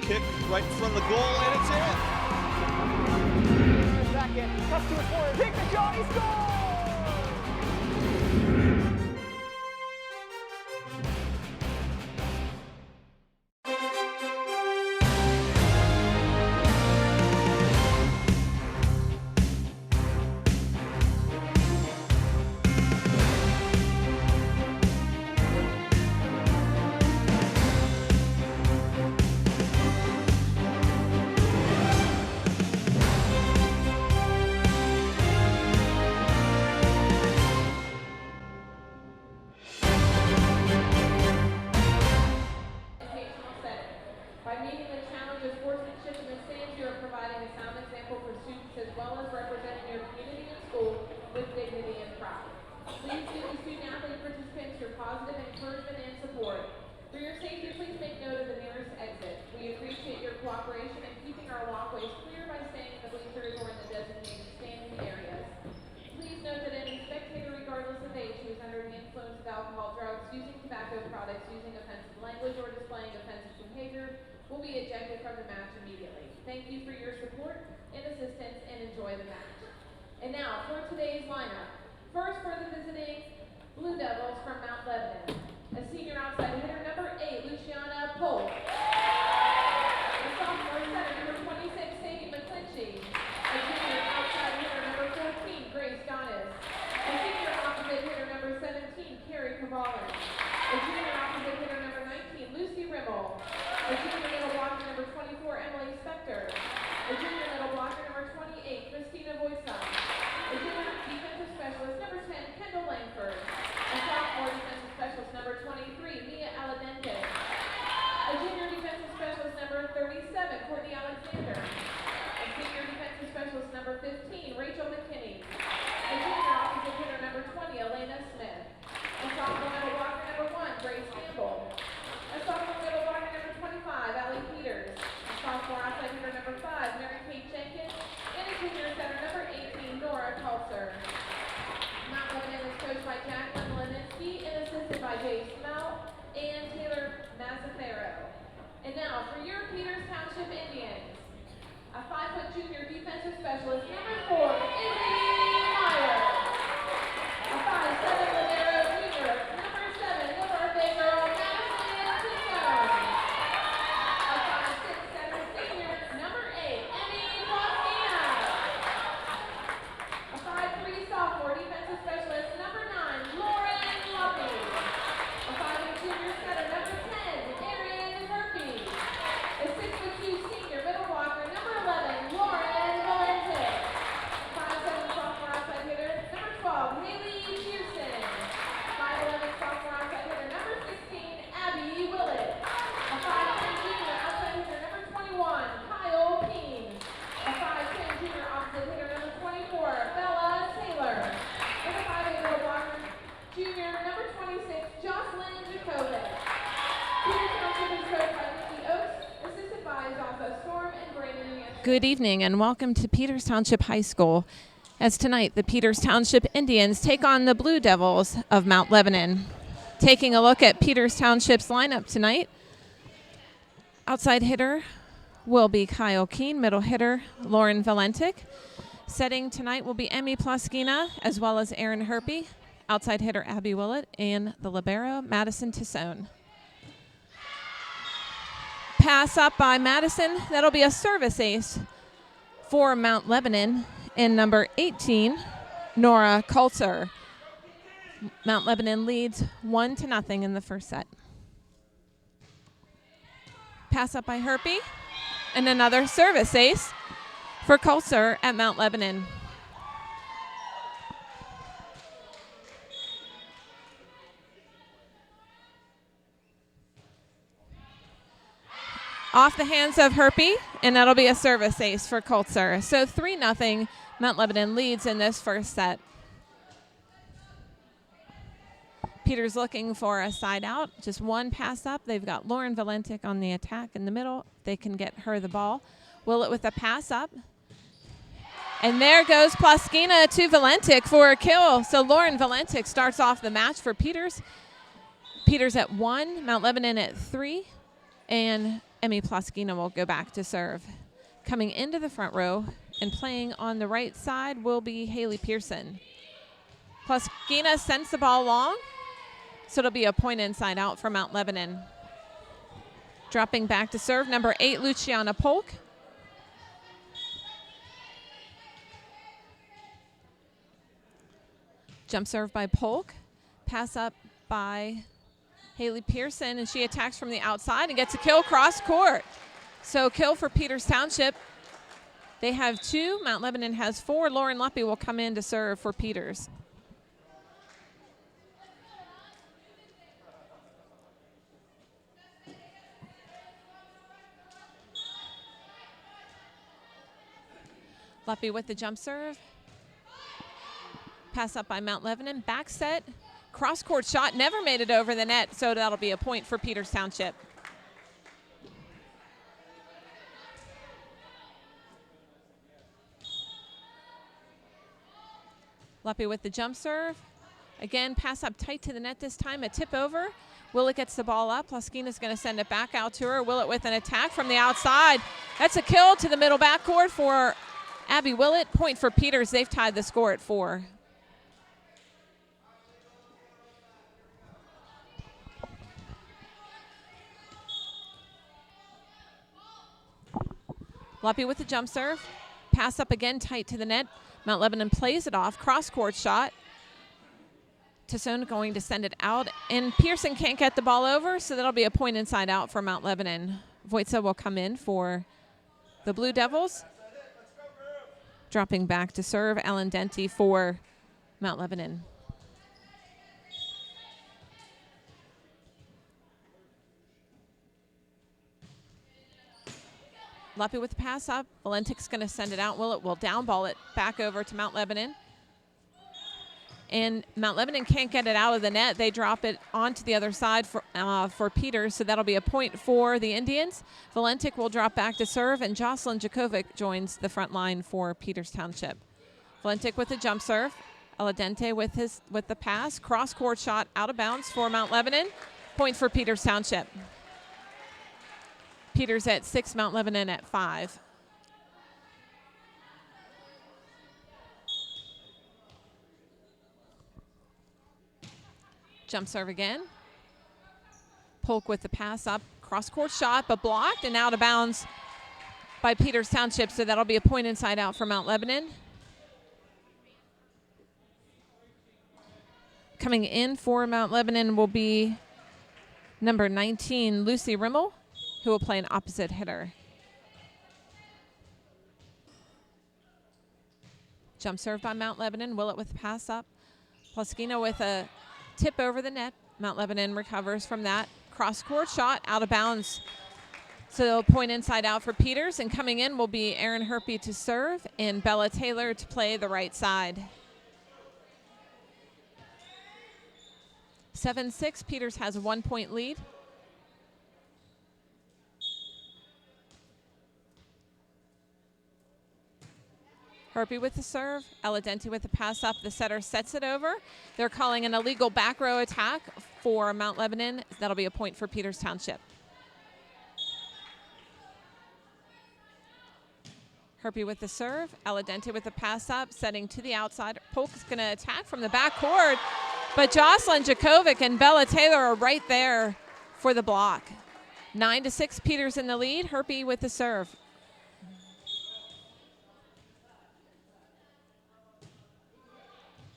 kick right in front of the goal, and it's in. Second, cuts to his corner, take the shot, he scores! By meeting the challenge of sportsmanship in the stands, you are providing a sound example for students as well as representing your community and school with dignity and pride. Please give the student-athlete participants your positive encouragement and support. For your safety, please make note of the nearest exit. We appreciate your cooperation in keeping our walkways clear by staying in the bleachers or in the designated standing areas. Please note that any spectator, regardless of age, who is under the influence of alcohol, drugs, using tobacco products, using offensive language, or displaying offensive behavior will be ejected from the match immediately. Thank you for your support and assistance, and enjoy the match. And now for today's lineup. First, for the visiting Blue Devils from Mount Lebanon, a senior outside hitter, number 8, Luciana Polk. A sophomore setter, number 26, Sadie McClinchy. A junior outside hitter, number 14, Grace Donis. A senior opposite hitter, number 17, Carrie Cavalli. A junior opposite hitter, number 19, Lucy Rimmel. A junior middle blocker, number 24, Emily Spector. A junior middle blocker, number 28, Christina Voisin. A junior defensive specialist, number 10, Kendall Langford. A sophomore defensive specialist, number 23, Mia Aladente. A junior defensive specialist, number 37, Courtney Alexander. A senior defensive specialist, number 15, Rachel McKinney. A junior opposite hitter, number 20, Elena Smith. A sophomore middle blocker, number 1, Grace Campbell. A sophomore middle blocker, number 25, Allie Peters. A sophomore outside hitter, number 5, Mary Kate Jenkins. And a junior setter, number 18, Nora Kulser. Mount Lebanon is coached by Jacqueline Leninsky and assisted by Jay Smell and Taylor Mazzacaro. And now for your Peters Township Indians, a 5-foot junior defensive specialist, number 4, Izzy Meyer. A 5'7" libero junior, number 7, Wilbur Baker, Madison Tiscone. A 5'6" senior, number 8, Emmy Faustina. A 5'3" sophomore defensive specialist, number 9, Lauren Lumpy. A 5'8" junior setter, number 10, Erin Murphy. A 6'2" senior middle blocker, number 11, Lauren Valente. A 5'7" sophomore outside hitter, number 12, Haley Houston. 5'11" sophomore outside hitter, number 16, Abby Willett. A 5'10" junior outside hitter, number 21, Kyle Keene. A 5'10" junior opposite hitter, number 24, Bella Taylor. And a 5'8" middle blocker, junior, number 26, Jocelyn Jakovic. Peters Township is coached by Nikki Oaks, assisted by Zaza Storm and Brandon Yancey. Good evening and welcome to Peters Township High School. As tonight, the Peters Township Indians take on the Blue Devils of Mount Lebanon. Taking a look at Peters Township's lineup tonight, outside hitter will be Kyle Keene, middle hitter Lauren Valentic. Setting tonight will be Emmy Plaskina as well as Erin Herpy, outside hitter Abby Willett, and the libero Madison Tiscone. Pass up by Madison, that'll be a service ace for Mount Lebanon, and number 18, Nora Kulser. Mount Lebanon leads 1-0 in the first set. Pass up by Herpy, and another service ace for Kulser at Mount Lebanon. Off the hands of Herpy, and that'll be a service ace for Kulser. So 3-0, Mount Lebanon leads in this first set. Peters looking for a side out, just one pass up. They've got Lauren Valentic on the attack in the middle. They can get her the ball. Willett with a pass up. And there goes Plaskina to Valentic for a kill. So Lauren Valentic starts off the match for Peters. Peters at 1, Mount Lebanon at 3, and Emmy Ploskina will go back to serve. Coming into the front row and playing on the right side will be Haley Pearson. Ploskina sends the ball long, so it'll be a point inside out for Mount Lebanon. Dropping back to serve, number 8, Luciana Polk. Jump serve by Polk. Pass up by Haley Pearson, and she attacks from the outside and gets a kill cross court. So kill for Peters Township. They have 2. Mount Lebanon has 4. Lauren Luppy will come in to serve for Peters. Luppy with the jump serve. Pass up by Mount Lebanon. Back set. Cross-court shot. Never made it over the net, so that'll be a point for Peters Township. Luppy with the jump serve. Again, pass up tight to the net this time. A tip over. Willett gets the ball up. Ploskina's going to send it back out to her. Willett with an attack from the outside. That's a kill to the middle backcourt for Abby Willett. Point for Peters. They've tied the score at 4. Luppy with the jump serve. Pass up again tight to the net. Mount Lebanon plays it off. Cross-court shot. Tassone going to send it out. And Pearson can't get the ball over, so that'll be a point inside out for Mount Lebanon. Voitza will come in for the Blue Devils. Dropping back to serve, Ellen Denty for Mount Lebanon. Luppy with the pass up. Valentik's going to send it out. Willett will down ball it back over to Mount Lebanon. And Mount Lebanon can't get it out of the net. They drop it onto the other side for Peters, so that'll be a point for the Indians. Valentik will drop back to serve, and Jocelyn Jakovic joins the front line for Peters Township. Valentik with the jump serve. Aladente with the pass. Cross-court shot out of bounds for Mount Lebanon. Point for Peters Township. Peters at 6, Mount Lebanon at 5. Jump serve again. Polk with the pass up. Cross-court shot, but blocked and out of bounds by Peters Township, so that'll be a point inside out for Mount Lebanon. Coming in for Mount Lebanon will be number 19, Lucy Rimmel, who will play an opposite hitter. Jump serve by Mount Lebanon. Willett with the pass up. Ploskina with a tip over the net. Mount Lebanon recovers from that. Cross-court shot out of bounds. So point inside out for Peters. And coming in will be Erin Herpy to serve and Bella Taylor to play the right side. 7-6. Peters has a 1-point lead. Herpy with the serve. Aladente with the pass up. The setter sets it over. They're calling an illegal back row attack for Mount Lebanon. That'll be a point for Peters Township. Herpy with the serve. Aladente with the pass up, setting to the outside. Polk's going to attack from the backcourt, but Jocelyn Jakovic and Bella Taylor are right there for the block. 9-6, Peters in the lead. Herpy with the serve.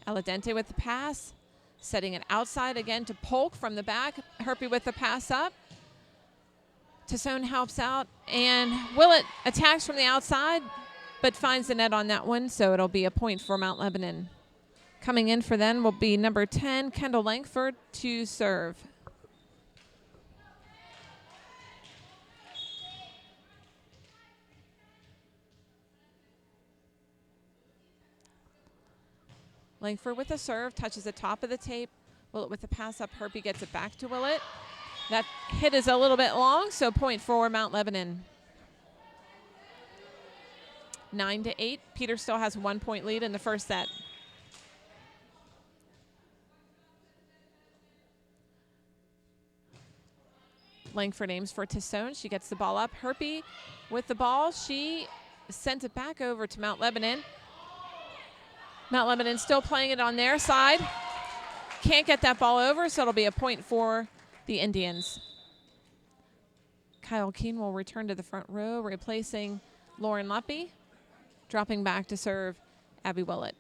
Aladente with the pass, setting it outside again to Polk from the back. Herpy with the pass up. Tassone helps out, and Willett attacks from the outside, but finds the net on that one, so it'll be a point for Mount Lebanon. Coming in for them will be number 10, Kendall Langford, to serve. Langford with a serve, touches the top of the tape. Willett with the pass up. Herpy gets it back to Willett. That hit is a little bit long, so point for Mount Lebanon. 9-8. Peters still has a 1-point lead in the first set. Langford aims for Tassone. She gets the ball up. Herpy with the ball. She sends it back over to Mount Lebanon. Mount Lebanon still playing it on their side. Can't get that ball over, so it'll be a point for the Indians. Kyle Keene will return to the front row, replacing Lauren Leppy. Dropping back to serve Abby Willett.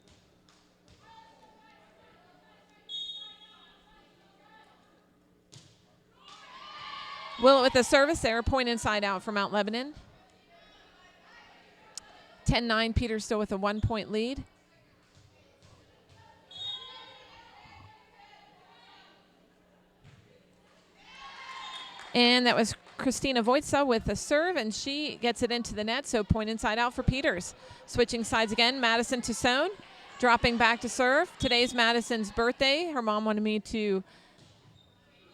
Willett with the service there, point inside out for Mount Lebanon. 10-9, Peters still with a 1-point lead. And that was Christina Voitza with the serve, and she gets it into the net, so point inside out for Peters. Switching sides again, Madison Tassone, dropping back to serve. Today's Madison's birthday. Her mom wanted me to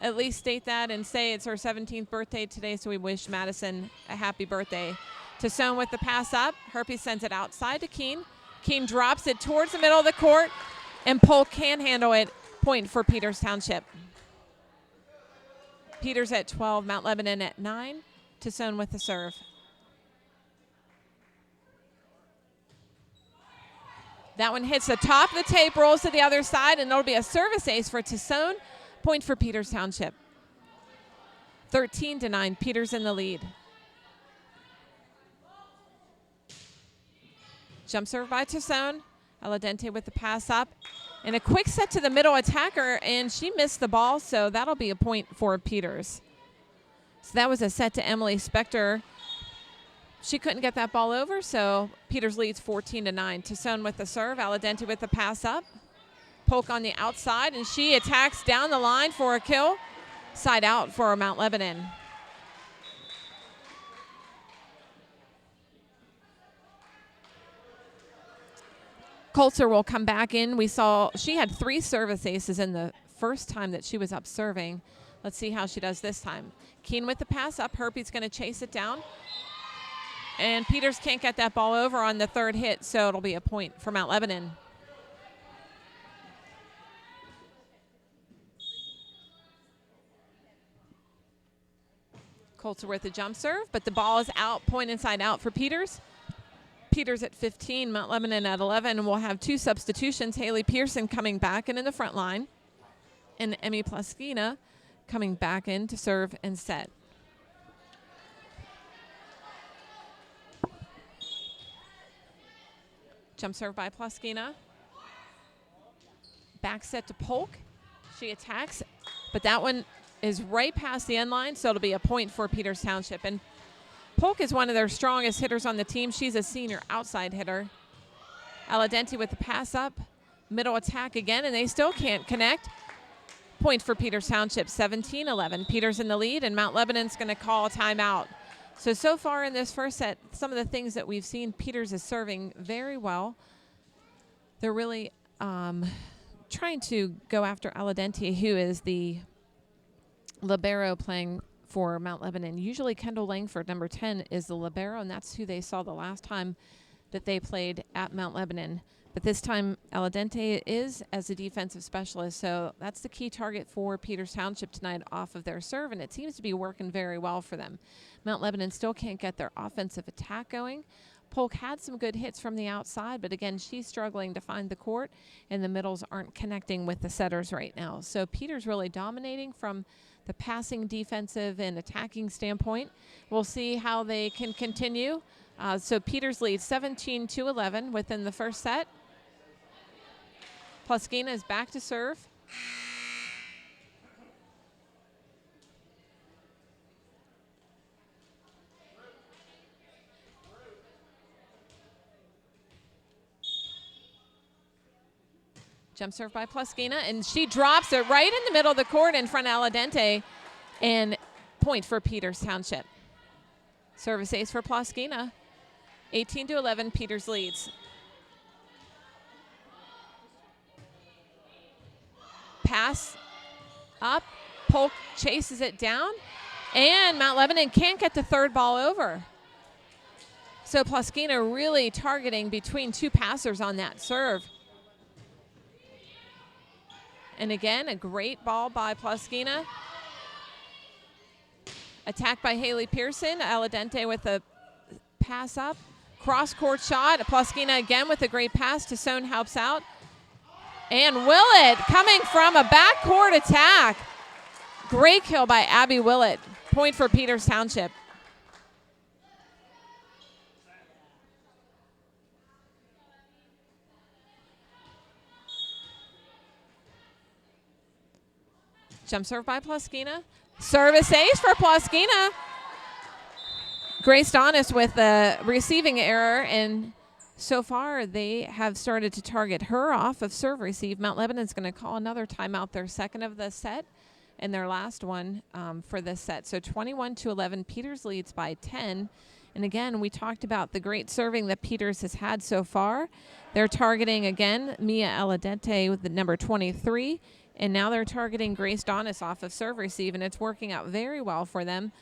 at least state that and say it's her 17th birthday today, so we wish Madison a happy birthday. Tassone with the pass up. Herpy sends it outside to Keene. Keene drops it towards the middle of the court, and Polk can't handle it. Point for Peters Township. Peters at 12, Mount Lebanon at 9. Tassone with the serve. That one hits the top of the tape, rolls to the other side, and it'll be a service ace for Tassone. Point for Peters Township. 13-9, Peters in the lead. Jump serve by Tassone. Aladente with the pass up. And a quick set to the middle attacker, and she missed the ball, so that'll be a point for Peters. So that was a set to Emily Spector. She couldn't get that ball over, so Peters leads 14-9. Tassone with the serve. Aladente with the pass up. Polk on the outside, and she attacks down the line for a kill. Side out for Mount Lebanon. Coulter will come back in. We saw she had 3 service aces in the first time that she was up serving. Let's see how she does this time. Keene with the pass up. Herpy's going to chase it down. And Peters can't get that ball over on the third hit, so it'll be a point for Mount Lebanon. Coulter with the jump serve, but the ball is out, point inside out for Peters. Peters at 15, Mount Lebanon at 11. We'll have 2 substitutions. Haley Pearson coming back in the front line, and Emmy Plaskina coming back in to serve and set. Jump serve by Plaskina. Back set to Polk. She attacks, but that one is right past the end line, so it'll be a point for Peters Township. And Polk is one of their strongest hitters on the team. She's a senior outside hitter. Aladente with the pass up. Middle attack again, and they still can't connect. Point for Peters Township, 17-11. Peters in the lead, and Mount Lebanon's going to call a timeout. So far in this first set, some of the things that we've seen, Peters is serving very well. They're really trying to go after Aladente, who is the libero playing for Mount Lebanon. Usually Kendall Langford, number 10, is the libero, and that's who they saw the last time that they played at Mount Lebanon. But this time, Aladente is as a defensive specialist, so that's the key target for Peters Township tonight off of their serve, and it seems to be working very well for them. Mount Lebanon still can't get their offensive attack going. Polk had some good hits from the outside, but again, she's struggling to find the court, and the middles aren't connecting with the setters right now. So Peters really dominating from the passing, defensive, and attacking standpoint. We'll see how they can continue. So Peters leads 17-11 within the first set. Plaskina is back to serve. Jump serve by Plaskina, and she drops it right in the middle of the court in front of Aladente, and point for Peters Township. Service ace for Plaskina. 18-11, Peters leads. Pass up, Polk chases it down, and Mount Lebanon can't get the third ball over. So Plaskina really targeting between 2 passers on that serve. And again, a great ball by Plaskina. Attack by Haley Pearson. Aladente with a pass up. Cross-court shot. Ploskina again with a great pass. Tassone helps out. And Willett coming from a backcourt attack. Great kill by Abby Willett. Point for Peters Township. Jump serve by Ploskina. Service ace for Ploskina. Grace Donis with the receiving error, and so far they have started to target her off of serve receive. Mount Lebanon's going to call another timeout, their second of the set and their last one for this set. So 21-11, Peters leads by 10. And again, we talked about the great serving that Peters has had so far. They're targeting, again, Mia Aladente with the number 23. And now they're targeting Grace Donis off of serve receive, and it's working out very well for them.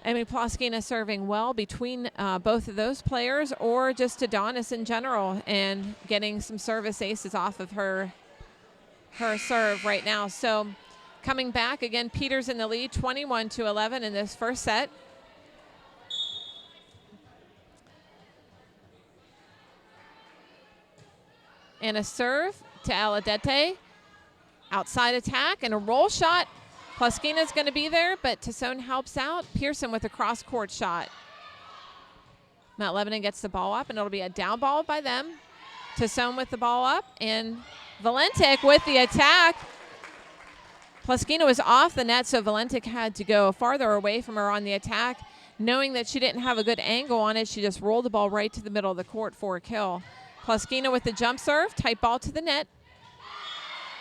Amy Ploskina serving well between both of those players, or just to Donis in general, and getting some service aces off of her serve right now. So coming back, again, Peters in the lead, 21-11 in this first set. And a serve to Aladente. Outside attack and a roll shot. Ploskina's going to be there, but Tassone helps out. Pearson with a cross-court shot. Mount Lebanon gets the ball up, and it'll be a down ball by them. Tassone with the ball up, and Valentic with the attack. Ploskina was off the net, so Valentic had to go farther away from her on the attack. Knowing that she didn't have a good angle on it, she just rolled the ball right to the middle of the court for a kill. Ploskina with the jump serve, tight ball to the net.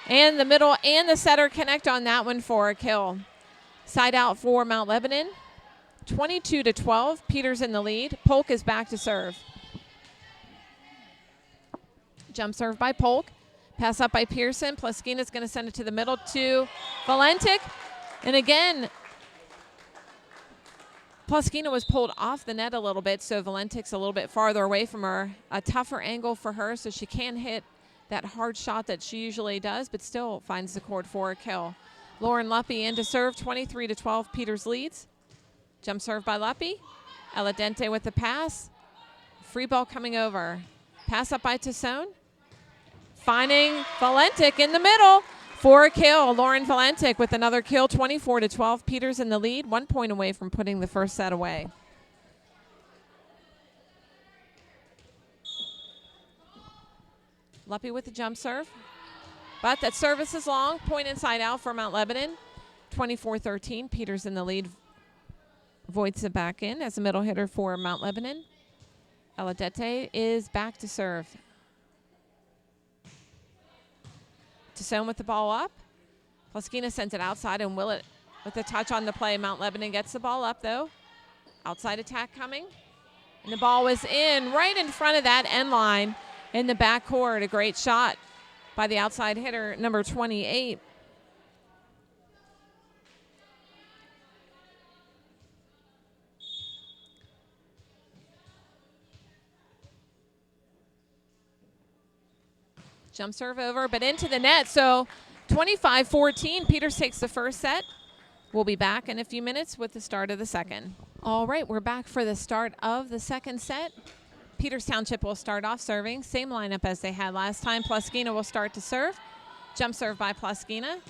And the middle and the setter connect on that one for a kill. Side out for Mount Lebanon. 22-12, Peters in the lead. Polk is back to serve. Jump serve by Polk. Pass up by Pearson. Ploskina's going to send it to the middle to Valentic. And again, Ploskina was pulled off the net a little bit, so Valentic's a little bit farther away from her. A tougher angle for her, so she can hit that hard shot that she usually does, but still finds the court for a kill. Lauren Luppy in to serve, 23-12, Peters leads. Jump serve by Luppy. Aladente with the pass. Free ball coming over. Pass up by Tassone. Finding Valentic in the middle for a kill. Lauren Valentic with another kill, 24-12, Peters in the lead, 1 point away from putting the first set away. Luppy with the jump serve. But that service is long. Point inside out for Mount Lebanon. 24-13. Peters in the lead. Voits it back in as a middle hitter for Mount Lebanon. Aladete is back to serve. Tassone with the ball up. Ploskina sends it outside, and Willett with a touch on the play. Mount Lebanon gets the ball up, though. Outside attack coming. And the ball was in right in front of that end line. In the backcourt, a great shot by the outside hitter, number 28. Jump serve over, but into the net. So 25-14, Peters takes the first set. We'll be back in a few minutes with the start of the second. All right, we're back for the start of the second set. Peters Township will start off serving. Same lineup as they had last time. Ploskina will start to serve. Jump serve by Ploskina.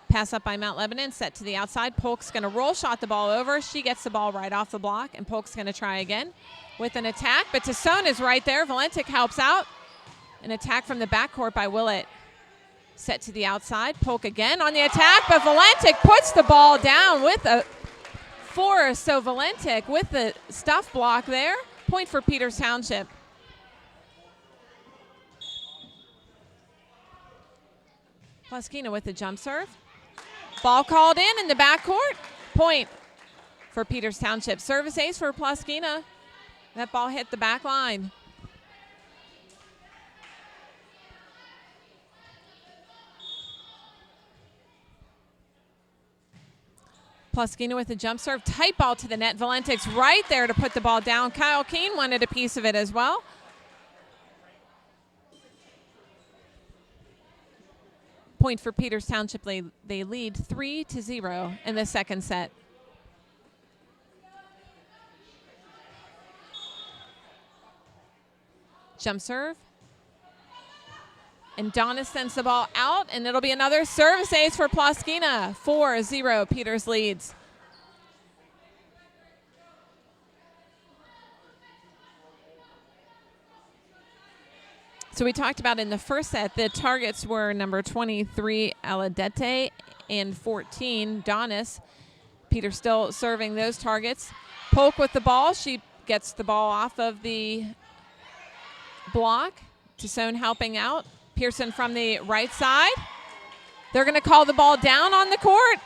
Pass up by Mount Lebanon, set to the outside. Polk's going to roll shot the ball over. She gets the ball right off the block, and Polk's going to try again with an attack. But Tassone is right there. Valentic helps out. An attack from the backcourt by Willett. Set to the outside. Polk again on the attack, but Valentic puts the ball down with a force. So Valentic with the stuff block there. Point for Peters Township. Ploskina with the jump serve. Ball called in the backcourt. Point for Peters Township. Service ace for Ploskina. That ball hit the back line. Ploskina with the jump serve. Tight ball to the net. Valentic's right there to put the ball down. Kyle Keene wanted a piece of it as well. Point for Peters Township. They lead 3-0 in the second set. Jump serve. And Donna sends the ball out, and it'll be another service ace for Ploskina. 4-0, Peters leads. So we talked about in the first set, the targets were number 23, Aladete, and 14, Donis. Peters still serving those targets. Polk with the ball. She gets the ball off of the block. Tassone helping out. Pearson from the right side. They're going to call the ball down on the court.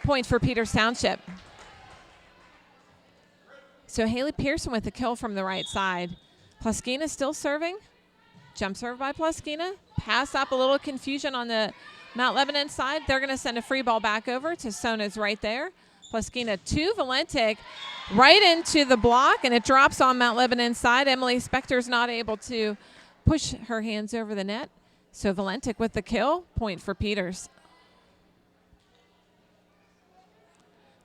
Point for Peters Township. So Haley Pearson with the kill from the right side. Ploskina still serving. Jump serve by Ploskina. Pass up, a little confusion on the Mount Lebanon side. They're going to send a free ball back over to Sona's right there. Ploskina to Valentic, right into the block, and it drops on Mount Lebanon's side. Emily Spector's not able to push her hands over the net. So Valentic with the kill. Point for Peters.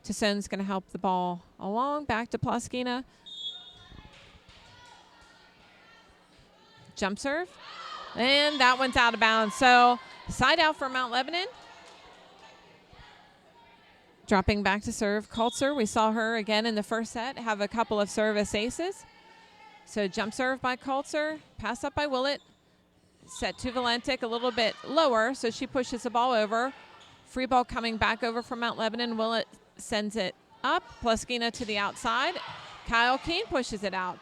Tassone's going to help the ball along. Back to Ploskina. Jump serve. And that one's out of bounds. So side out for Mount Lebanon. Dropping back to serve. Kultzer, we saw her again in the first set have a couple of service aces. So jump serve by Kultzer. Pass up by Willett. Set to Valentic a little bit lower, so she pushes the ball over. Free ball coming back over from Mount Lebanon. Willett sends it up. Ploskina to the outside. Kyle Keene pushes it out.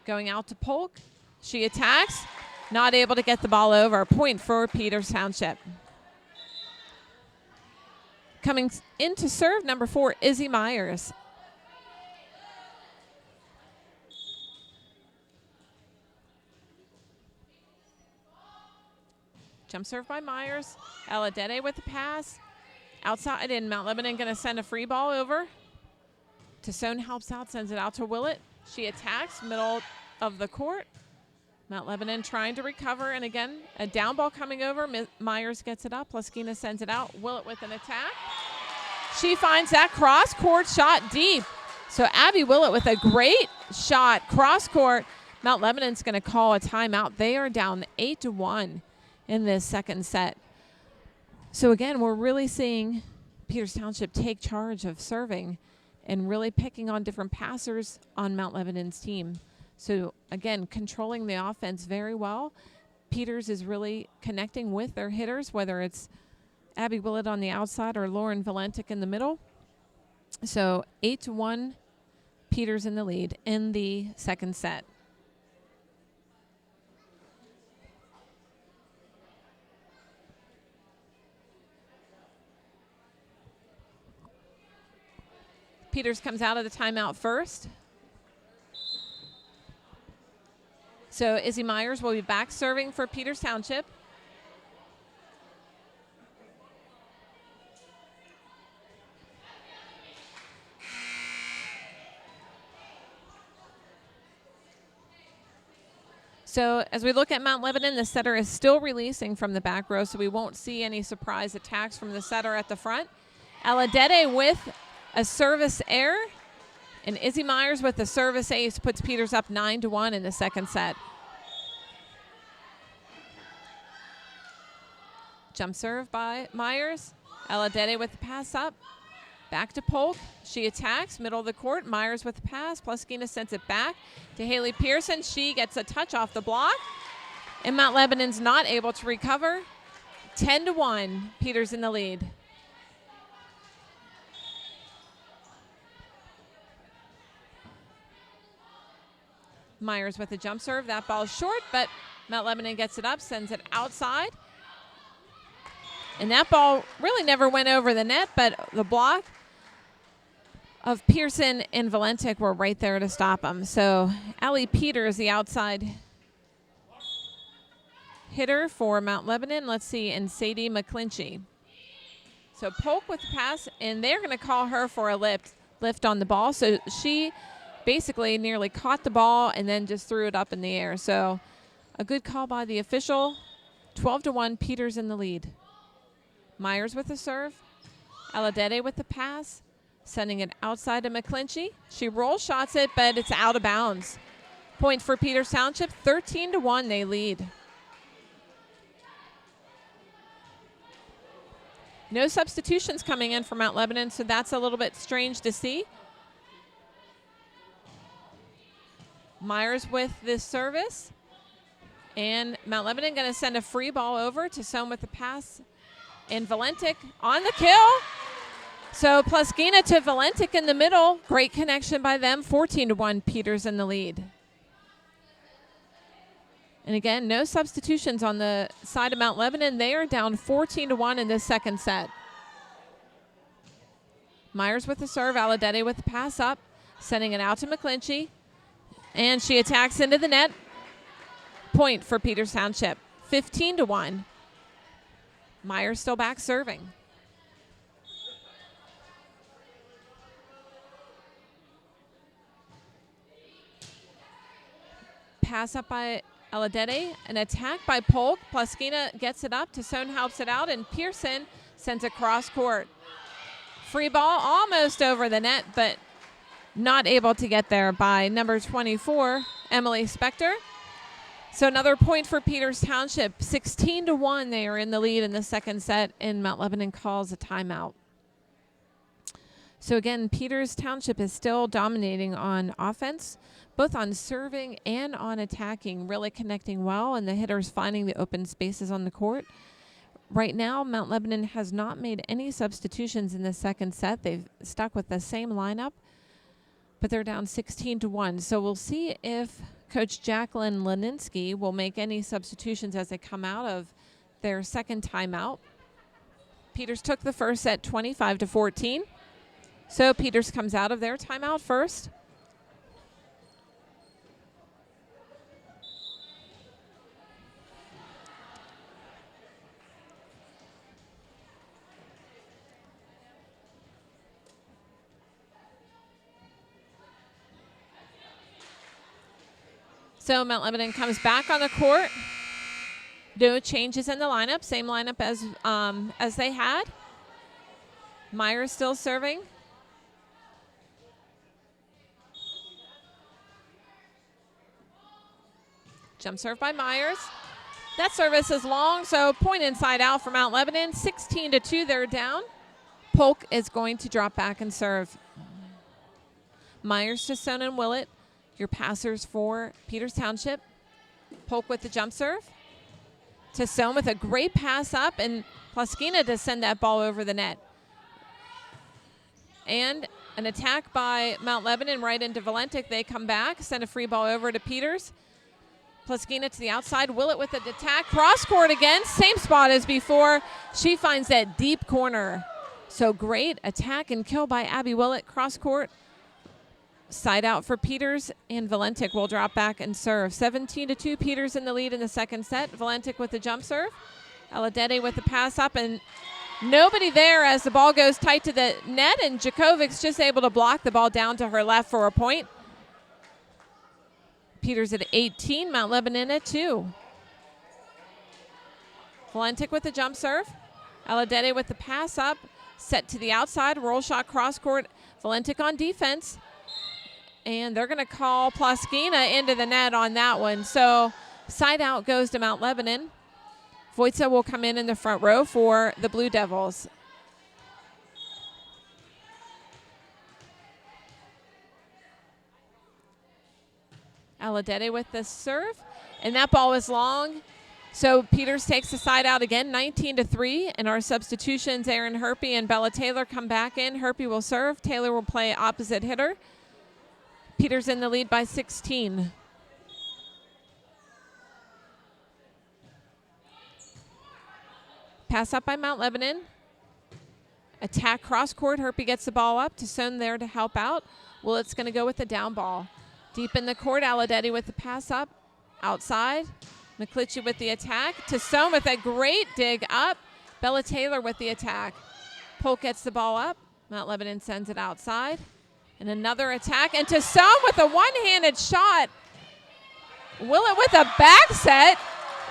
Going out to Polk. She attacks. Not able to get the ball over. Point for Peters Township. Coming in to serve, number 4, Izzy Myers. Jump serve by Myers. Aladete with the pass. Outside, and Mount Lebanon going to send a free ball over. Tassone helps out, sends it out to Willett. She attacks, middle of the court. Mount Lebanon trying to recover, and again, a down ball coming over. Myers gets it up. Ploskina sends it out. Willett with an attack. She finds that cross-court shot deep. So Abby Willett with a great shot, cross-court. Mount Lebanon's going to call a timeout. They are down 8-1 in this second set. So again, we're really seeing Peters Township take charge of serving and really picking on different passers on Mount Lebanon's team. So again, controlling the offense very well. Peters is really connecting with their hitters, whether it's Abby Willett on the outside or Lauren Valentic in the middle. So 8-1, Peters in the lead in the second set. Peters comes out of the timeout first. So Izzy Myers will be back serving for Peters Township. So as we look at Mount Lebanon, the setter is still releasing from the back row, so we won't see any surprise attacks from the setter at the front. Aladete with a service error, and Izzy Myers with the service ace puts Peters up 9-1 in the second set. Jump serve by Myers. Aladete with the pass up. Back to Polk. She attacks, middle of the court. Myers with the pass. Ploskina sends it back to Haley Pearson. She gets a touch off the block, and Mount Lebanon's not able to recover. 10-1, Peters in the lead. Myers with a jump serve. That ball's short, but Mount Lebanon gets it up, sends it outside. And that ball really never went over the net, but the block of Pearson and Valentic were right there to stop them. So Allie Peters, the outside hitter for Mount Lebanon. Let's see, and Sadie McClinchy. So Polk with the pass, and they're going to call her for a lift on the ball. So she basically nearly caught the ball and then just threw it up in the air. So a good call by the official. 12-1, Peters in the lead. Myers with the serve. Aladete with the pass. Sending it outside to McClinchy. She roll shots it, but it's out of bounds. Point for Peters Township, 13-1, they lead. No substitutions coming in for Mount Lebanon, so that's a little bit strange to see. Myers with this service. And Mount Lebanon going to send a free ball over to Sohn with the pass. And Valentic on the kill. So Plaskina to Valentic in the middle. Great connection by them. 14-1, Peters in the lead. And again, no substitutions on the side of Mount Lebanon. They are down 14-1 in this second set. Myers with the serve. Aladete with the pass up. Sending it out to McClinchy. And she attacks into the net. Point for Peters Township. 15-1. Myers still back serving. Pass up by Aladete. An attack by Polk. Plaskina gets it up. Tassone helps it out. And Pearson sends it cross court. Free ball almost over the net, but not able to get there by number 24, Emily Spector. So another point for Peters Township. 16-1, they are in the lead in the second set, and Mount Lebanon calls a timeout. So again, Peters Township is still dominating on offense, both on serving and on attacking, really connecting well, and the hitters finding the open spaces on the court. Right now, Mount Lebanon has not made any substitutions in the second set. They've stuck with the same lineup, but they're down 16-1. So we'll see if Coach Jacqueline Leninsky will make any substitutions as they come out of their second timeout. Peters took the first set 25-14. So Peters comes out of their timeout first. So Mount Lebanon comes back on the court. No changes in the lineup. Same lineup as they had. Myers still serving. Jump serve by Myers. That service is long, so point inside out for Mount Lebanon. 16-2, they're down. Polk is going to drop back and serve. Myers to Sohn and Willett. Your passers for Peters Township. Polk with the jump serve. To Sohn with a great pass up, and Plaskina to send that ball over the net. And an attack by Mount Lebanon right into Valentic. They come back, send a free ball over to Peters. Plaskina to the outside. Willett with the attack. Cross court again. Same spot as before. She finds that deep corner. So great attack and kill by Abby Willett. Cross court. Side out for Peters, and Valentic will drop back and serve. 17-2, Peters in the lead in the second set. Valentic with the jump serve. Aladete with the pass up, and nobody there as the ball goes tight to the net, and Jakovic's just able to block the ball down to her left for a point. Peters at 18, Mount Lebanon at 2. Valentic with the jump serve. Aladete with the pass up. Set to the outside, roll shot cross court. Valentic on defense. And they're going to call Plaskina into the net on that one. So side out goes to Mount Lebanon. Wojta will come in the front row for the Blue Devils. Aladete with the serve. And that ball is long. So Peters takes the side out again, 19-3. And our substitutions, Aaron Herpy and Bella Taylor, come back in. Herpy will serve. Taylor will play opposite hitter. Peters in the lead by 16. Pass up by Mount Lebanon. Attack cross court. Herpy gets the ball up. Tassone there to help out. Willett's going to go with the down ball. Deep in the court, Aladete with the pass up. Outside. McClinchy with the attack. Tassone with a great dig up. Bella Taylor with the attack. Polk gets the ball up. Mount Lebanon sends it outside. And another attack, and Tassone with a one-handed shot. Willett with a back set.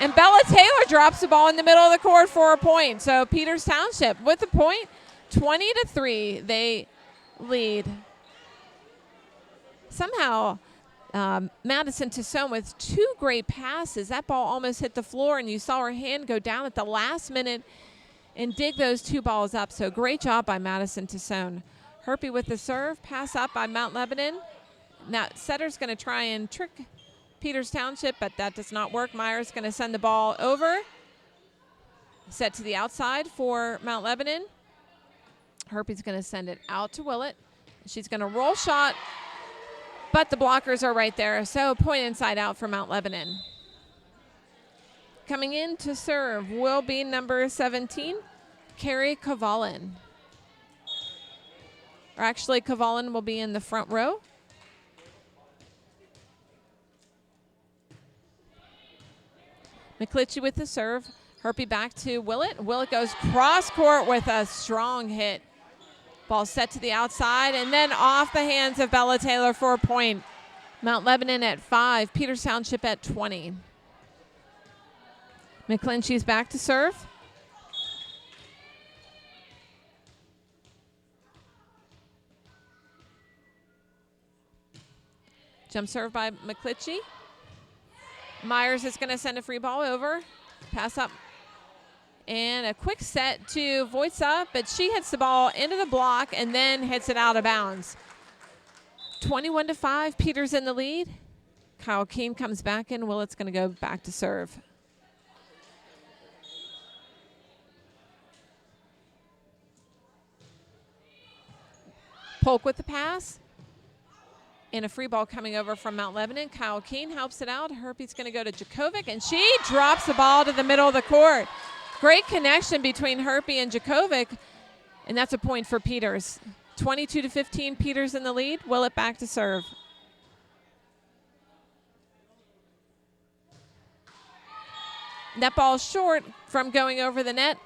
And Bella Taylor drops the ball in the middle of the court for a point. So Peters Township with the point, 20-3, they lead. Somehow, Madison Tassone with 2 great passes. That ball almost hit the floor, and you saw her hand go down at the last minute and dig those 2 balls up. So great job by Madison Tassone. Herpy with the serve, pass up by Mount Lebanon. Now setter's going to try and trick Peters Township, but that does not work. Meyer's going to send the ball over. Set to the outside for Mount Lebanon. Herpy's going to send it out to Willett. She's going to roll shot, but the blockers are right there, so point inside out for Mount Lebanon. Coming in to serve will be number 17, Carrie Kavalin. Or actually, Kavalin will be in the front row. McClitchy with the serve. Herpy back to Willett. Willett goes cross court with a strong hit. Ball set to the outside and then off the hands of Bella Taylor for a point. Mount Lebanon at 5, Peters Township at 20. McClinchy's back to serve. Jump serve by McClitchy. Myers is going to send a free ball over. Pass up. And a quick set to Voitsa, but she hits the ball into the block and then hits it out of bounds. 21-5, Peters in the lead. Kyle Keene comes back in. Willett's going to go back to serve. Polk with the pass. And a free ball coming over from Mount Lebanon. Kyle Keene helps it out. Herpy's going to go to Jakovic, and she drops the ball to the middle of the court. Great connection between Herpy and Jakovic, and that's a point for Peters. 22-15, Peters in the lead. Willett back to serve. That ball short from going over the net.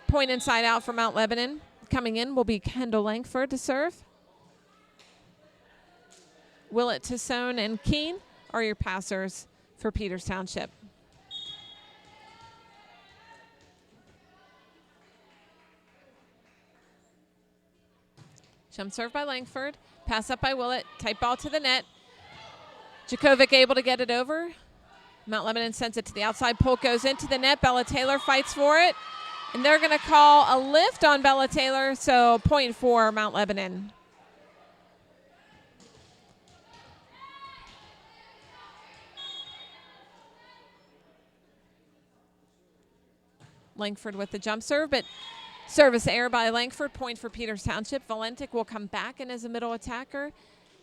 Point inside out for Mount Lebanon. Coming in will be Kendall Langford to serve. Willett, Tassone, and Keene are your passers for Peters Township. Jump serve by Langford. Pass up by Willett. Tight ball to the net. Jakovic able to get it over. Mount Lebanon sends it to the outside. Polk goes into the net. Bella Taylor fights for it. And they're going to call a lift on Bella Taylor, so point for Mount Lebanon. Langford with the jump serve, but service error by Langford. Point for Peters Township. Valentic will come back in as a middle attacker.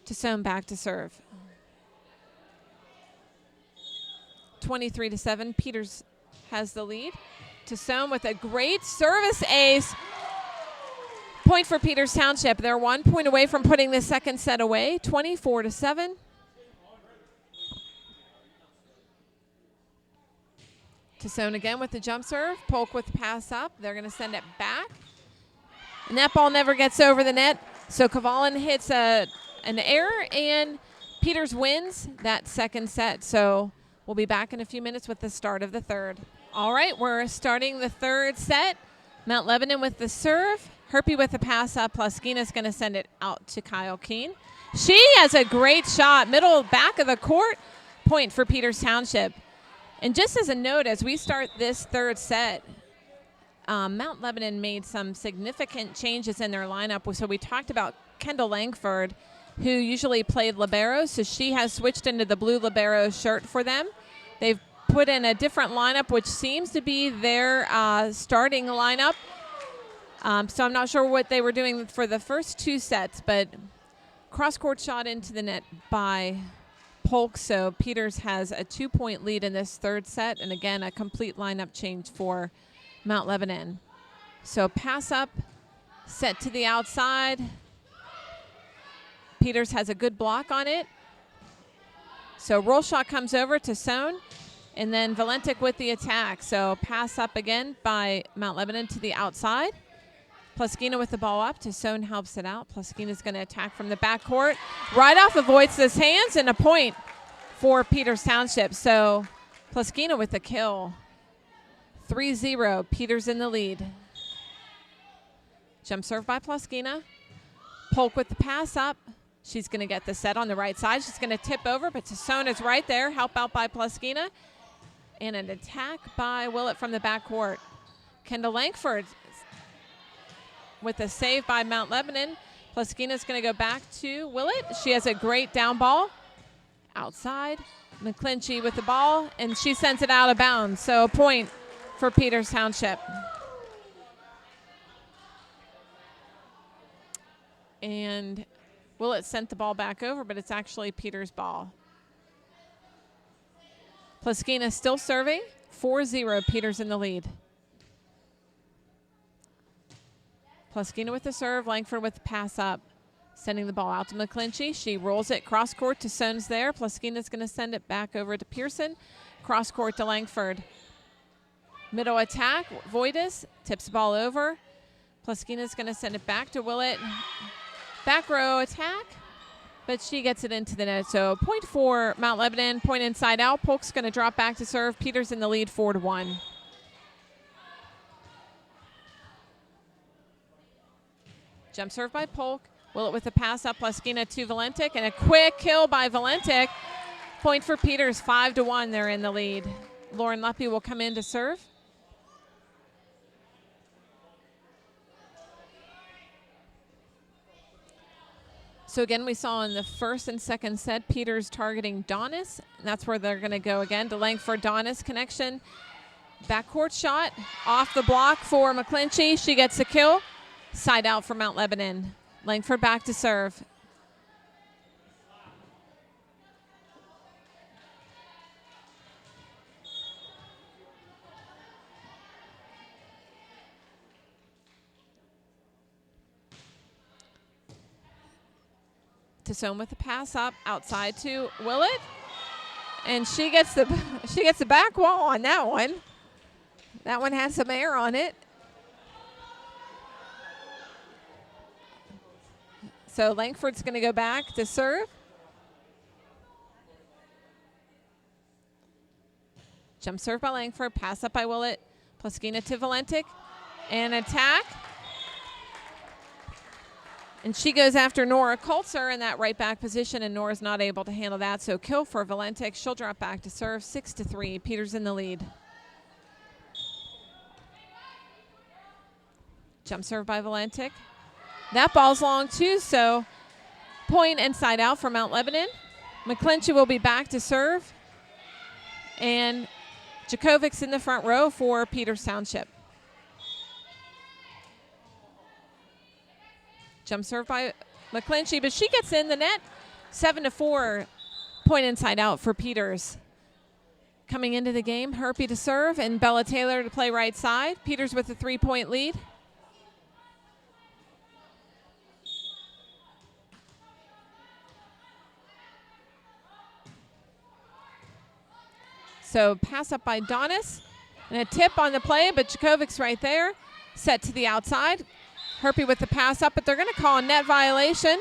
Tassone back to serve. 23-7. Peters has the lead. Tassone with a great service ace. Point for Peters Township. They're 1 point away from putting the second set away. 24-7. Tassone again with the jump serve. Polk with the pass up. They're going to send it back. And that ball never gets over the net. So Kavalin hits an error, and Peters wins that second set. So we'll be back in a few minutes with the start of the third. All right, we're starting the third set. Mount Lebanon with the serve. Herpy with the pass up. Pluskina's going to send it out to Kyle Keene. She has a great shot. Middle back of the court. Point for Peters Township. And just as a note, as we start this third set, Mount Lebanon made some significant changes in their lineup. So we talked about Kendall Langford, who usually played libero, so she has switched into the blue libero shirt for them. They've put in a different lineup, which seems to be their starting lineup. So I'm not sure what they were doing for the first 2 sets, but cross-court shot into the net by Polk, so Peters has a 2-point lead in this third set, and again, a complete lineup change for Mount Lebanon. So pass up, set to the outside. Peters has a good block on it. So roll shot comes over to Tassone, and then Valentic with the attack. So pass up again by Mount Lebanon to the outside. Pluskina with the ball up. Tassone helps it out. Pluskina's going to attack from the backcourt. Right off avoids his hands, and a point for Peters Township. So Plaskina with the kill. 3-0, Peters in the lead. Jump serve by Plaskina. Polk with the pass up. She's going to get the set on the right side. She's going to tip over, but Tassone is right there. Help out by Plaskina. And an attack by Willett from the backcourt. Kendall Langford with a save by Mount Lebanon. Plaskina's going to go back to Willett. She has a great down ball. Outside. McClinchy with the ball, and she sends it out of bounds. So a point for Peters Township. And Willett sent the ball back over, but it's actually Peters' ball. Plaskina still serving. 4-0, Peters in the lead. Plaskina with the serve, Langford with the pass up. Sending the ball out to McClinchy. She rolls it cross court to Sones there. Plaskina's going to send it back over to Pearson. Cross court to Langford. Middle attack. Voitis tips the ball over. Plaskina's going to send it back to Willett. Back row attack, but she gets it into the net. So point for Mount Lebanon. Point inside out. Polk's going to drop back to serve. Peters in the lead 4-1. Jump serve by Polk. Willett with the pass up, Plaskina to Valentic, and a quick kill by Valentic. Point for Peters, 5-1, they're in the lead. Lauren Luppy will come in to serve. So again, we saw in the first and second set, Peters targeting Donis, and that's where they're gonna go again. To Langford Donis connection. Backcourt shot, off the block for McClinchy, she gets the kill. Side out for Mount Lebanon. Langford back to serve. Tassone with the pass up outside to Willett, and she gets the back wall on that one. That one had some air on it. So Langford's going to go back to serve. Jump serve by Langford, pass up by Willett. Plaskina to Valentic, and attack. And she goes after Nora Kulzer in that right back position, and Nora's not able to handle that. So kill for Valentic. She'll drop back to serve, 6-3. Peters in the lead. Jump serve by Valentic. That ball's long too, so point inside out for Mount Lebanon. McClinchy will be back to serve. And Jakovic's in the front row for Peters Township. Jump serve by McClinchy, but she gets in the net. 7-4, point inside out for Peters. Coming into the game, Herpy to serve and Bella Taylor to play right side. Peters with a 3-point lead. So pass up by Donis, and a tip on the play, but Jakovic's right there. Set to the outside. Herpy with the pass up, but they're going to call a net violation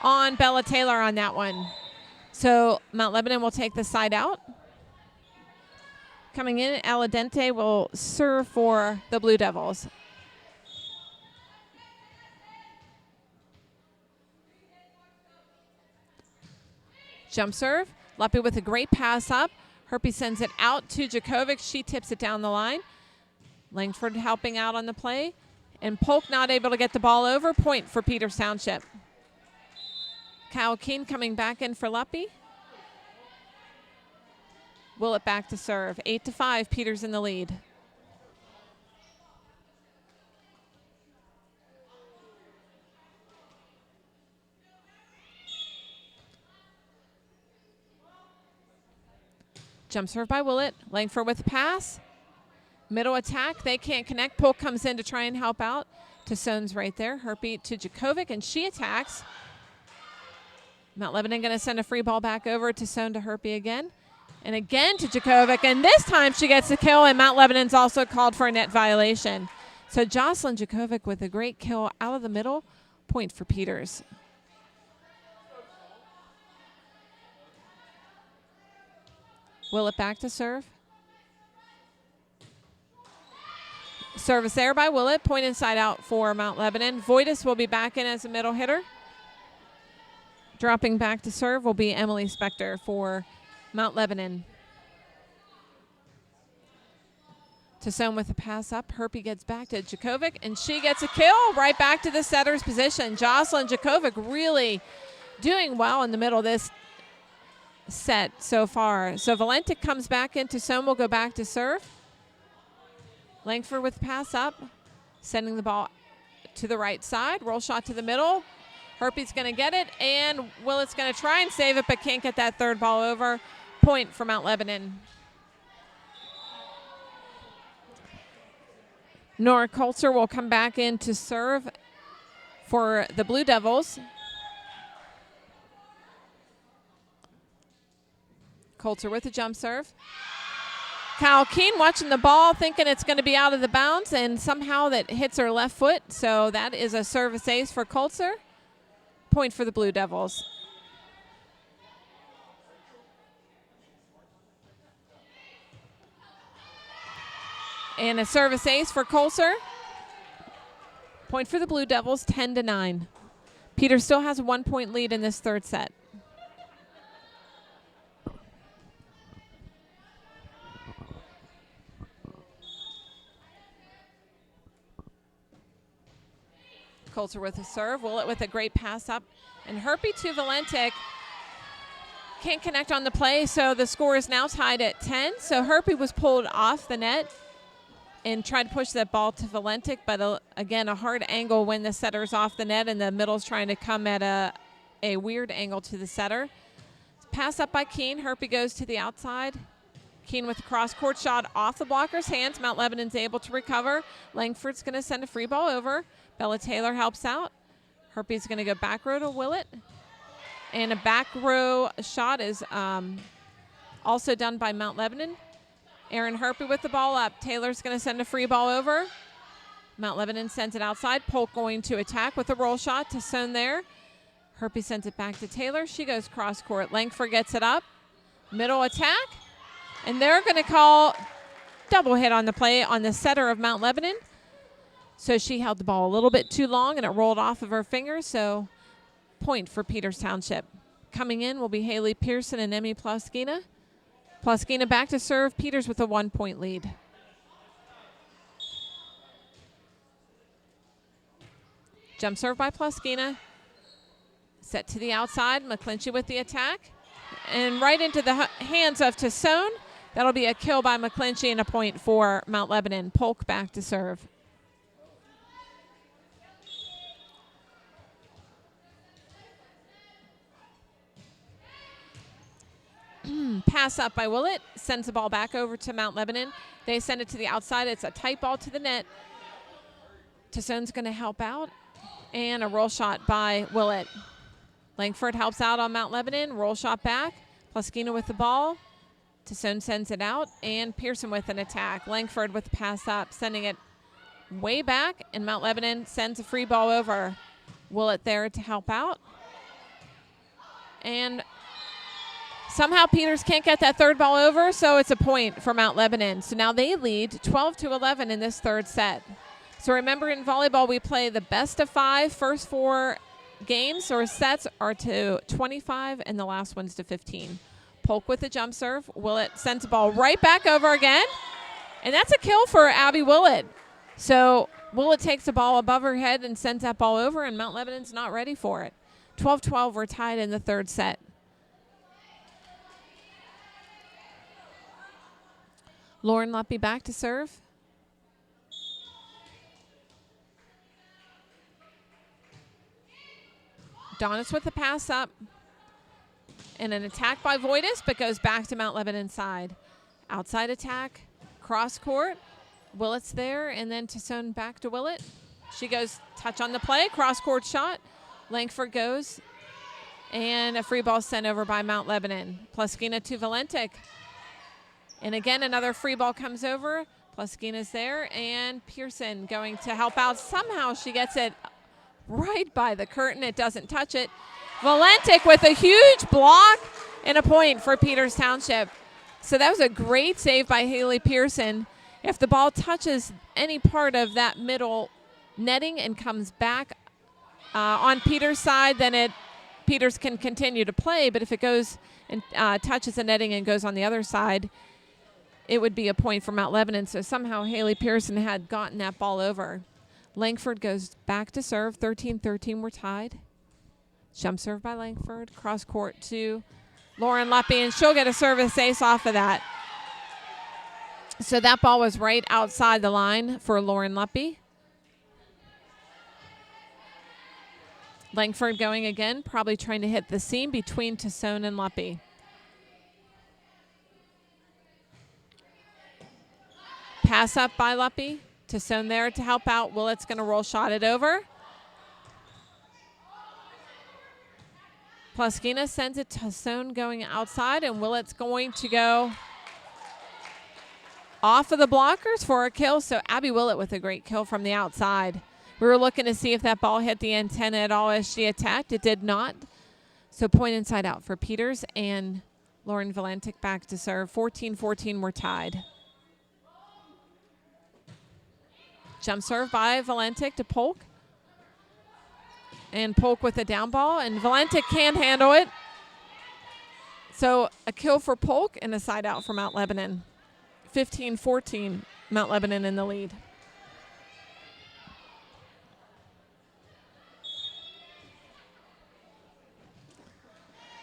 on Bella Taylor on that one. So Mount Lebanon will take the side out. Coming in, Aladente will serve for the Blue Devils. Jump serve. Luppy with a great pass up. Herpy sends it out to Jakovic. She tips it down the line. Langford helping out on the play. And Polk not able to get the ball over. Point for Peters Township. Kyle Keene coming back in for Luppy. Willett back to serve. 8-5, Peters in the lead. Jump serve by Willett. Langford with the pass. Middle attack. They can't connect. Polk comes in to try and help out. Tassone's right there. Herpy to Jakovic, and she attacks. Mount Lebanon going to send a free ball back over. Tassone to Herpy again. And again to Jakovic. And this time she gets the kill, and Mount Lebanon's also called for a net violation. So Jocelyn Jakovic with a great kill out of the middle. Point for Peters. Willett back to serve. Service there by Willett. Point inside out for Mount Lebanon. Voitis will be back in as a middle hitter. Dropping back to serve will be Emily Spector for Mount Lebanon. Tassone with a pass up. Herpy gets back to Jakovic, and she gets a kill right back to the setter's position. Jocelyn Jakovic really doing well in the middle of this set so far. So Valentic comes back in. Tassone will go back to serve. Langford with the pass up, sending the ball to the right side. Roll shot to the middle. Herpy's going to get it, and Willett's going to try and save it, but can't get that third ball over. Point for Mount Lebanon. Nora Coulter will come back in to serve for the Blue Devils. Coulter with a jump serve. Kyle Keene watching the ball, thinking it's going to be out of the bounds, and somehow that hits her left foot. So that is a service ace for Coulter. Point for the Blue Devils. And a service ace for Coulter. Point for the Blue Devils, 10-9. Peter still has a 1-point lead in this third set. Coulter with a serve. Willett with a great pass up. And Herpy to Valentic. Can't connect on the play, so the score is now tied at 10. So Herpy was pulled off the net and tried to push that ball to Valentic, but again, a hard angle when the setter's off the net and the middle's trying to come at a weird angle to the setter. Pass up by Keene. Herpy goes to the outside. Keene with a cross-court shot off the blocker's hands. Mount Lebanon's able to recover. Langford's going to send a free ball over. Bella Taylor helps out. Herpy's going to go back row to Willett. And a back row shot is also done by Mount Lebanon. Aaron Herpy with the ball up. Taylor's going to send a free ball over. Mount Lebanon sends it outside. Polk going to attack with a roll shot to Tassone there. Herpy sends it back to Taylor. She goes cross-court. Langford gets it up. Middle attack. And they're going to call double hit on the play on the setter of Mount Lebanon. So she held the ball a little bit too long, and it rolled off of her fingers. So point for Peters Township. Coming in will be Haley Pearson and Emmy Ploskina. Ploskina back to serve. Peters with a 1-point lead. Jump serve by Ploskina. Set to the outside. McClinchy with the attack. And right into the hands of Tassone. That'll be a kill by McClinchy and a point for Mount Lebanon. Polk back to serve. Pass up by Willett. Sends the ball back over to Mount Lebanon. They send it to the outside. It's a tight ball to the net. Tassone's going to help out. And a roll shot by Willett. Langford helps out on Mount Lebanon. Roll shot back. Ploskina with the ball. Tassone sends it out. And Pearson with an attack. Langford with the pass up. Sending it way back. And Mount Lebanon sends a free ball over. Willett there to help out. And somehow Peters can't get that third ball over, so it's a point for Mount Lebanon. So now they lead 12-11 in this third set. So remember, in volleyball, we play the best of 5. First 4 games or sets are to 25, and the last one's to 15. Polk with a jump serve. Willett sends the ball right back over again, and that's a kill for Abby Willett. So Willett takes the ball above her head and sends that ball over, and Mount Lebanon's not ready for it. 12-12, we're tied in the third set. Lauren Luppy back to serve. Donis with the pass up. And an attack by Voitis, but goes back to Mount Lebanon side. Outside attack, cross court. Willett's there, and then Tassone back to Willett. She goes touch on the play, cross court shot. Langford goes, and a free ball sent over by Mount Lebanon. Ploskina to Valentic. And again, another free ball comes over. Ploskina's there, and Pearson going to help out. Somehow she gets it right by the curtain. It doesn't touch it. Valentic with a huge block and a point for Peters Township. So that was a great save by Haley Pearson. If the ball touches any part of that middle netting and comes back on Peters' side, then Peters can continue to play. But if it goes and touches the netting and goes on the other side, it would be a point for Mount Lebanon. So somehow Haley Pearson had gotten that ball over. Langford goes back to serve. 13-13, we're tied. Jump serve by Langford. Cross court to Lauren Luppy, and she'll get a service ace off of that. So that ball was right outside the line for Lauren Luppy. Langford going again, probably trying to hit the seam between Tassone and Luppy. Pass up by Luppy. Tassone there to help out. Willett's going to roll shot it over. Pluskina sends it to Tassone going outside, and Willett's going to go off of the blockers for a kill. So Abby Willett with a great kill from the outside. We were looking to see if that ball hit the antenna at all as she attacked. It did not. So point inside out for Peters, and Lauren Valentic back to serve. 14-14, we're tied. Jump serve by Valentic to Polk. And Polk with a down ball, and Valentic can't handle it. So a kill for Polk and a side out for Mount Lebanon. 15-14, Mount Lebanon in the lead.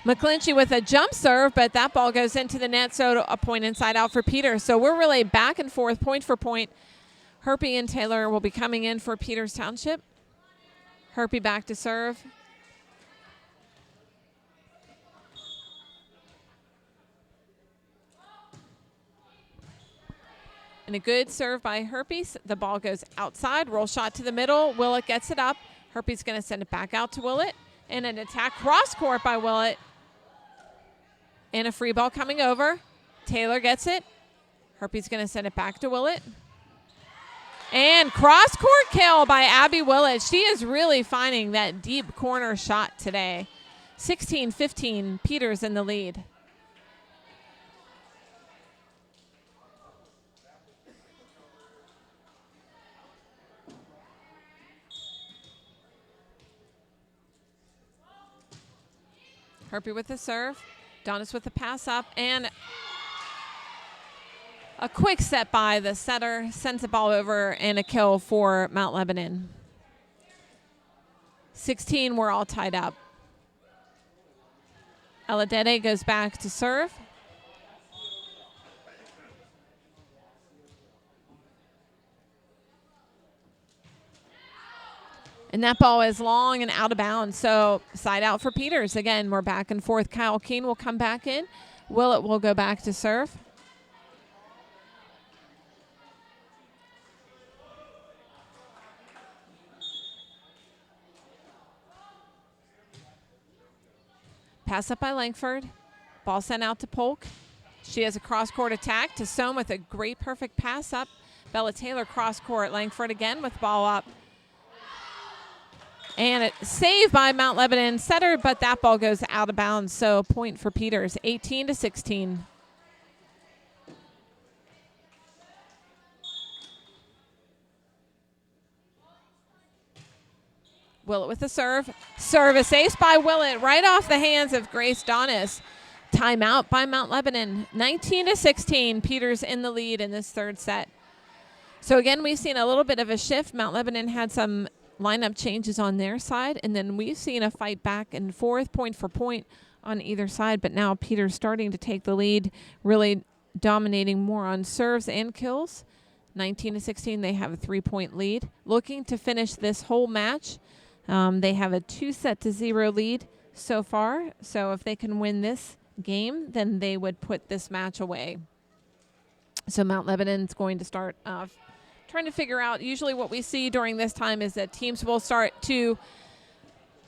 McClinchy with a jump serve, but that ball goes into the net, so a point inside out for Peters. So we're really back and forth, point for point. Herpy and Taylor will be coming in for Peters Township. Herpy back to serve. And a good serve by Herpy. The ball goes outside, roll shot to the middle. Willett gets it up. Herpy's going to send it back out to Willett. And an attack cross court by Willett. And a free ball coming over. Taylor gets it. Herpy's going to send it back to Willett. And cross-court kill by Abby Willett. She is really finding that deep corner shot today. 16-15, Peters in the lead. Herpy with the serve. Donis with the pass up, and a quick set by the setter, sends the ball over, and a kill for Mount Lebanon. 16, we're all tied up. Eladede goes back to serve. And that ball is long and out of bounds, so side out for Peters. Again, we're back and forth. Kyle Keene will come back in. Willett will go back to serve. Pass up by Langford. Ball sent out to Polk. She has a cross-court attack to Sohm with a great perfect pass up. Bella Taylor cross-court. Langford again with ball up. And it saved by Mount Lebanon setter, but that ball goes out of bounds. So point for Peters, 18-16. Willett with the serve. Service ace by Willett right off the hands of Grace Donis. Timeout by Mount Lebanon. 19-16. Peters in the lead in this third set. So again, we've seen a little bit of a shift. Mount Lebanon had some lineup changes on their side, and then we've seen a fight back and forth, point for point on either side. But now Peters starting to take the lead, really dominating more on serves and kills. 19-16, they have a 3-point lead. Looking to finish this whole match. They have a 2-0 lead so far. So if they can win this game, then they would put this match away. So Mount Lebanon's going to start trying to figure out. Usually what we see during this time is that teams will start to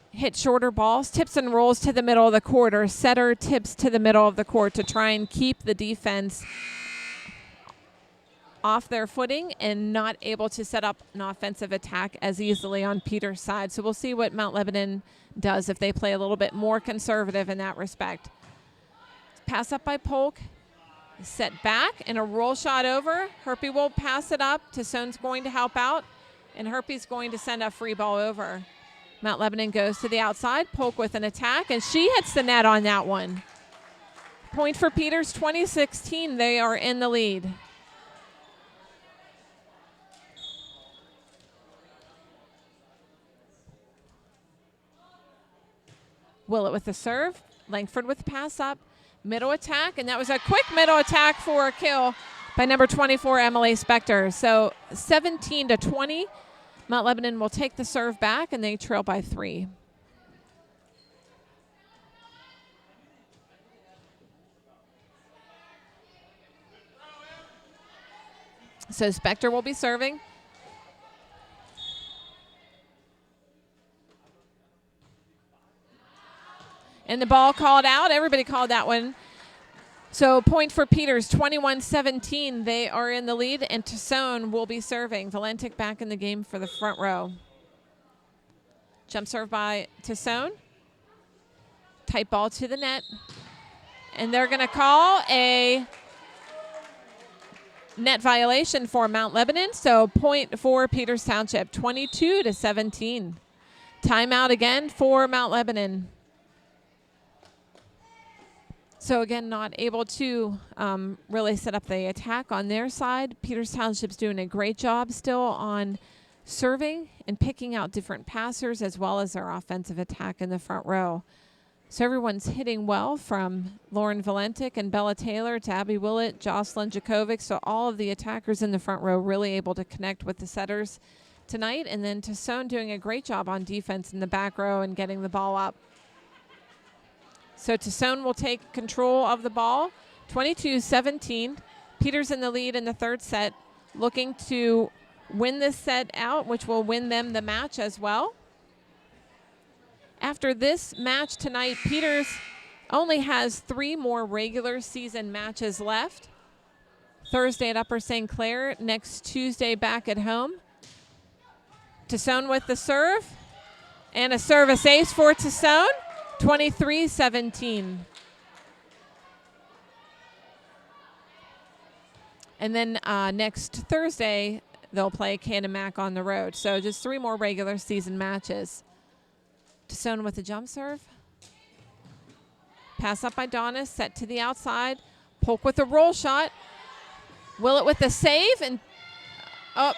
hit shorter balls, tips and rolls to the middle of the court, or setter tips to the middle of the court to try and keep the defense off their footing and not able to set up an offensive attack as easily on Peters' side. So we'll see what Mount Lebanon does if they play a little bit more conservative in that respect. Pass up by Polk. set back and a roll shot over. Herpy will pass it up. Tassone's going to help out, and Herpy's going to send a free ball over. Mount Lebanon goes to the outside. Polk with an attack, and she hits the net on that one. Point for Peters, 2016. They are in the lead. Willett with the serve. Langford with the pass up. Middle attack, and that was a quick middle attack for a kill by number 24, Emily Spector. So 17-20. Mount Lebanon will take the serve back, and they trail by 3. So Spector will be serving. And the ball called out. Everybody called that one. So point for Peters, 21-17. They are in the lead, and Tassone will be serving. Valentic back in the game for the front row. Jump serve by Tassone. Tight ball to the net. And they're going to call a net violation for Mount Lebanon. So point for Peters Township, 22-17. Timeout again for Mount Lebanon. So again, not able to really set up the attack on their side. Peters Township's doing a great job still on serving and picking out different passers, as well as their offensive attack in the front row. So everyone's hitting well, from Lauren Valentic and Bella Taylor to Abby Willett, Jocelyn Jakovic. So all of the attackers in the front row really able to connect with the setters tonight. And then Tassone doing a great job on defense in the back row and getting the ball up. So Tassone will take control of the ball, 22-17. Peters in the lead in the third set, looking to win this set out, which will win them the match as well. After this match tonight, Peters only has 3 more regular season matches left. Thursday at Upper St. Clair, next Tuesday back at home. Tassone with the serve, and a service ace for Tassone. 23-17. And then next Thursday, they'll play Canamac on the road. So just 3 more regular season matches. Tassone with the jump serve. Pass up by Donis, set to the outside. Polk with a roll shot. Willett with the save, and up.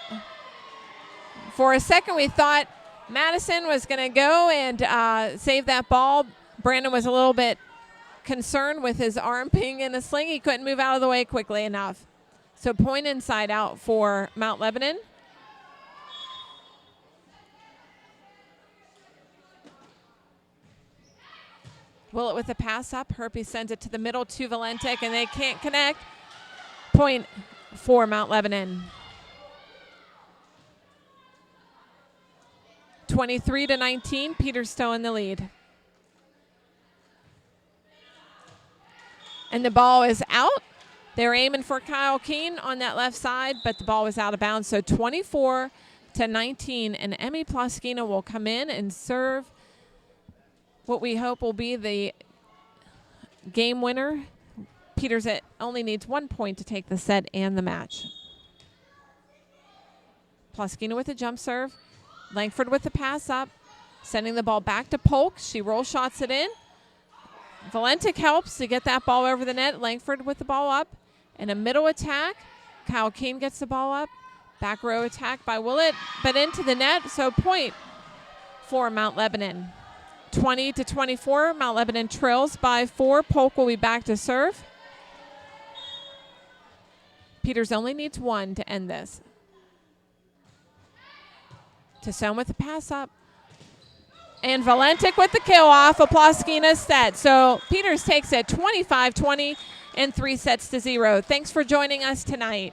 For a second, we thought Madison was going to go and save that ball. Brandon was a little bit concerned with his arm being in a sling. He couldn't move out of the way quickly enough. So point inside out for Mount Lebanon. Willett with the pass up. Herpy sends it to the middle to Valentic, and they can't connect. Point for Mount Lebanon. 23-19, Peters still in the lead. And the ball is out. They're aiming for Kyle Keene on that left side, but the ball was out of bounds. So 24-19, and Emmy Ploskina will come in and serve what we hope will be the game winner. Peters only needs 1 point to take the set and the match. Ploskina with a jump serve. Langford with the pass up, sending the ball back to Polk. She roll shots it in. Valentic helps to get that ball over the net. Langford with the ball up. And a middle attack. Kyle Keene gets the ball up. Back row attack by Willett, but into the net. So point for Mount Lebanon. 20-24. Mount Lebanon trails by 4. Polk will be back to serve. Peters only needs 1 to end this. Tassone with the pass up. And Valentic with the kill off of Ploskina's set. So Peters takes it 25-20 in 3 sets to 0. Thanks for joining us tonight.